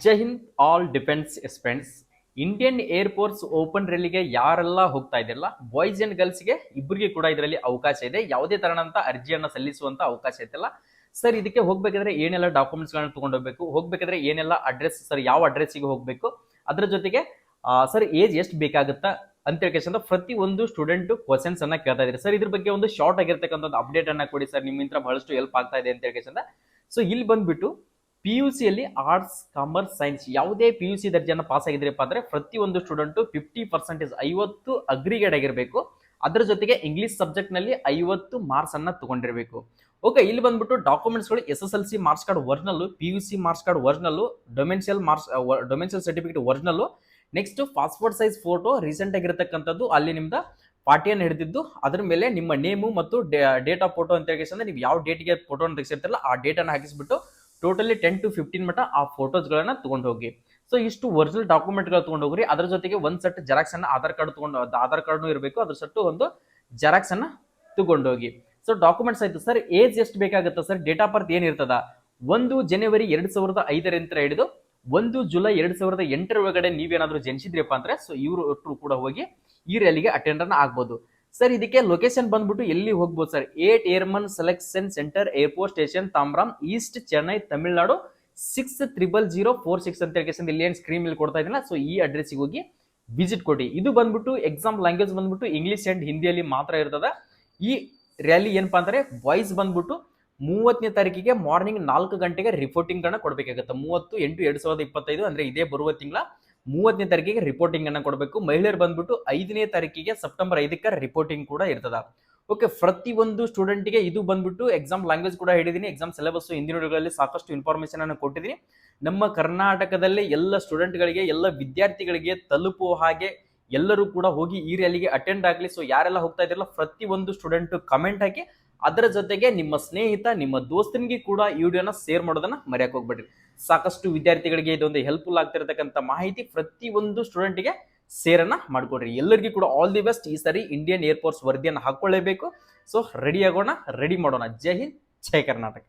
ಜೈ Hind all defence aspirants. Indian air force open ರ್ಯಾಲಿಗೆ ಯಾರೆಲ್ಲ ಹೋಗ್ತಾ ಇದೆಯಲ್ಲ, ಬಾಯ್ಸ್ ಅಂಡ್ ಗರ್ಲ್ಸ್ಗೆ ಇಬ್ಬರಿಗೆ ಕೂಡ ಇದರಲ್ಲಿ ಅವಕಾಶ ಇದೆ. ಯಾವುದೇ ತರನಂತ ಅರ್ಜಿಯನ್ನ ಸಲ್ಲಿಸುವಂತ ಅವಕಾಶ ಐತಲ್ಲ ಸರ್. ಇದಕ್ಕೆ ಹೋಗ್ಬೇಕಾದ್ರೆ ಏನೆಲ್ಲ ಡಾಕ್ಯುಮೆಂಟ್ಸ್ ಗಳನ್ನ ತಗೊಂಡು ಹೋಗ್ಬೇಕಾದ್ರೆ ಏನೆಲ್ಲ ಅಡ್ರೆಸ್ ಸರ್, ಯಾವ ಅಡ್ರೆಸ್ಗೆ ಹೋಗ್ಬೇಕು, ಅದ್ರ ಜೊತೆಗೆ ಸರ್ ಏಜ್ ಎಷ್ಟು ಬೇಕಾಗುತ್ತಾ ಅಂತ ಹೇಳ್ಕೊಂಡು ಪ್ರತಿ ಒಂದು ಸ್ಟೂಡೆಂಟ್ ಕ್ವಶನ್ಸ್ ಅನ್ನ ಕೇಳ್ತಾ ಇದ್ದಾರೆ ಸರ್. ಇದ್ರ ಬಗ್ಗೆ ಒಂದು ಶಾರ್ಟ್ ಆಗಿರ್ತಕ್ಕಂಥ ಒಂದು ಅಪ್ಡೇಟ್ ಅನ್ನ ಕೊಡಿ ಸರ್, ನಿಮ್ಮಿಂದ ಬಹಳಷ್ಟು ಹೆಲ್ಪ್ ಆಗ್ತಾ ಇದೆ ಅಂತ ಹೇಳ್ಕೊಂಡು. ಸೊ ಇಲ್ಲಿ ಬಂದ್ಬಿಟ್ಟು PUC ಅಲ್ಲಿ ಆರ್ಟ್ಸ್, ಕಾಮರ್ಸ್, ಸೈನ್ಸ್ ಯಾವುದೇ PUC ದರ್ಜೆಯನ್ನು ಪಾಸ್ ಆಗಿದ್ರಪ್ಪ ಅಂದ್ರೆ ಪ್ರತಿಯೊಂದು ಸ್ಟೂಡೆಂಟ್ 50% 50 ಅಗ್ರಿಗೇಟ್ ಆಗಿರಬೇಕು. ಅದರ ಜೊತೆಗೆ ಇಂಗ್ಲಿಷ್ ಸಬ್ಜೆಕ್ಟ್ ನಲ್ಲಿ 50 ಮಾರ್ಕ್ಸ್ ಅನ್ನ ತಗೊಂಡಿರಬೇಕು. ಓಕೆ, ಇಲ್ಲಿ ಬಂದ್ಬಿಟ್ಟು ಡಾಕ್ಯುಮೆಂಟ್ಸ್ ಗಳು SSLC marks card original, PUC marks card original, domicile certificate original, next passport size photo recent ಆಗಿರತಕ್ಕಂಥದ್ದು, ಅಲ್ಲಿ ನಿಮ್ದ ಪಾರ್ಟಿಯನ್ನು ಹಿಡಿದಿದ್ದು, ಅದ್ರ ಮೇಲೆ ನಿಮ್ಮ ನೇಮು ಮತ್ತು ಡೇಟ್ ಆಫ್ ಫೋಟೋ ಅಂತ ಹೇಳಿ ನೀವು ಯಾವ ಡೇಟ್ಗೆ ಫೋಟೋನ ತೆಗೆಸಿರ್ತಾರಲ್ಲ ಆ ಡೇಟ್ ಅನ್ನು ಹಾಕಿಸ್ಬಿಟ್ಟು ಟೋಟಲಿ 10 to 15 ಮಟ್ಟ ಆ ಫೋಟೋಸ್ ಗಳನ್ನ ತಗೊಂಡು ಹೋಗಿ. ಸೊ ಇಷ್ಟು ಒರಿಜಿನಲ್ ಡಾಕ್ಯುಮೆಂಟ್ ಗಳು ತಗೊಂಡು ಹೋಗ್ರಿ. ಅದ್ರ ಜೊತೆಗೆ ಒಂದ್ ಸೆಟ್ ಜೆರಾಕ್ಸ್ ಅನ್ನ ಆಧಾರ್ ಕಾರ್ಡ್ ಇರಬೇಕು, ಅದ್ರ ಸಟ್ಟು ಒಂದು ಜೆರಾಕ್ಸ್ ಅನ್ನ ತಗೊಂಡು ಹೋಗಿ. ಸೊ ಡಾಕ್ಯುಮೆಂಟ್ಸ್ ಆಯ್ತು ಸರ್. ಏಜ್ ಎಷ್ಟು ಬೇಕಾಗುತ್ತೆ ಸರ್? ಡೇಟ್ ಆಫ್ ಬರ್ತ್ ಏನಿರ್ತದ, 1 ಜನವರಿ 2005 ಹಿಡಿದು 1 ಜುಲೈ 2008 ಒಳಗಡೆ ನೀವೇನಾದ್ರೂ ಜನಿಸಿದ್ರಪ್ಪ ಅಂದ್ರೆ ಸೊ ಇವರು ಕೂಡ ಹೋಗಿ ಈ ರ್ಯಾಲಿಗೆ ಅಟೆಂಡ್ ಅನ್ನ ಆಗ್ಬೋದು ಸರ್. ಇದಕ್ಕೆ ಲೊಕೇಶನ್ ಬಂದ್ಬಿಟ್ಟು ಎಲ್ಲಿ ಹೋಗ್ಬೋದು sir? 8 airman selection centre, airport station, Tambaram, east Chennai, Tamil Nadu 600046 ಅಂತ ಹೇಳಿ ಇಲ್ಲಿ ಏನ್ ಸ್ಕ್ರೀನ್ ಮೇಲೆ ಕೊಡ್ತಾ ಇದೀನಿ. ಸೊ ಈ ಅಡ್ರೆಸ್ಗೆ ಹೋಗಿ ವಿಸಿಟ್ ಕೊಡಿ. ಇದು ಬಂದ್ಬಿಟ್ಟು ಎಕ್ಸಾಮ್ ಲ್ಯಾಂಗ್ವೇಜ್ ಬಂದ್ಬಿಟ್ಟು ಇಂಗ್ಲಿಷ್ ಅಂಡ್ ಹಿಂದಿಯಲ್ಲಿ ಮಾತ್ರ ಇರ್ತದ. ಈ ರ್ಯಾಲಿ ಏನಪ್ಪಾ ಅಂದ್ರೆ ಬಾಯ್ಸ್ ಬಂದ್ಬಿಟ್ಟು 30ನೇ ತಾರೀಕಿಗೆ ಮಾರ್ನಿಂಗ್ 4 ಗಂಟೆಗೆ ರಿಪೋರ್ಟಿಂಗ್ ಅನ್ನ ಕೊಡಬೇಕಾಗುತ್ತೆ. 30/8/2025 ಅಂದ್ರೆ ಇದೇ ಬರುವ ತಿಂಗಳ 30ನೇ ತಾರೀಕಿಗೆ ರಿಪೋರ್ಟಿಂಗ್ ಅನ್ನ ಕೊಡಬೇಕು. ಮಹಿಳೆಯರು ಬಂದ್ಬಿಟ್ಟು 5ನೇ ತಾರೀಕಿಗೆ ಸೆಪ್ಟೆಂಬರ್ 5ಕ್ಕೆ ರಿಪೋರ್ಟಿಂಗ್ ಕೂಡ ಇರ್ತದ. ಓಕೆ, ಪ್ರತಿ ಒಂದು ಸ್ಟೂಡೆಂಟ್ಗೆ ಇದು ಬಂದ್ಬಿಟ್ಟು ಎಕ್ಸಾಮ್ ಲ್ಯಾಂಗ್ವೇಜ್ ಕೂಡ ಹೇಳಿದೀನಿ. ಎಕ್ಸಾಮ್ ಸಿಲೆಬಸ್ ಹಿಂದಿನ ವಿಡಿಯೋಗಳಲ್ಲಿ ಸಾಕಷ್ಟು ಇನ್ಫಾರ್ಮೇಶನ್ ಅನ್ನು ಕೊಟ್ಟಿದ್ದೀನಿ. ನಮ್ಮ ಕರ್ನಾಟಕದಲ್ಲಿ ಎಲ್ಲ ಸ್ಟೂಡೆಂಟ್ಗಳಿಗೆ, ಎಲ್ಲ ವಿದ್ಯಾರ್ಥಿಗಳಿಗೆ ತಲುಪುವ ಹಾಗೆ ಎಲ್ಲರೂ ಕೂಡ ಹೋಗಿ ಈ ರ್ಯಾಲಿಗೆ ಅಟೆಂಡ್ ಆಗಲಿ. ಸೊ ಯಾರೆಲ್ಲ ಹೋಗ್ತಾ ಇದ್ರಲ್ಲ ಪ್ರತಿ ಒಂದು ಸ್ಟೂಡೆಂಟ್ ಕಮೆಂಟ್ ಹಾಕಿ, ಅದರ ಜೊತೆಗೆ ನಿಮ್ಮ ಸ್ನೇಹಿತ, ನಿಮ್ಮ ದೋಸ್ತನಿಗೆ ಕೂಡ ಈ ವಿಡಿಯೋನ ಶೇರ್ ಮಾಡೋದನ್ನ ಮರೆಯಕ್ಕೆ ಹೋಗ್ಬೇಡ್ರಿ. ಸಾಕಷ್ಟು ವಿದ್ಯಾರ್ಥಿಗಳಿಗೆ ಇದೊಂದು ಹೆಲ್ಪ್ಫುಲ್ ಆಗ್ತಿರತಕ್ಕಂಥ ಮಾಹಿತಿ ಪ್ರತಿ ಒಂದು ಸ್ಟೂಡೆಂಟ್ಗೆ ಶೇರನ್ನ ಮಾಡ್ಕೊಡ್ರಿ. ಎಲ್ಲರಿಗೂ ಕೂಡ ಆಲ್ ದಿ ಬೆಸ್ಟ್. ಈ ಸರಿ ಇಂಡಿಯನ್ ಏರ್ಫೋರ್ಸ್ ವರದಿಯನ್ನು ಹಾಕೊಳ್ಳೇಬೇಕು. ಸೊ ರೆಡಿ ಆಗೋಣ, ರೆಡಿ ಮಾಡೋಣ. ಜೈ ಹಿಂದ್, ಜೈ ಕರ್ನಾಟಕ.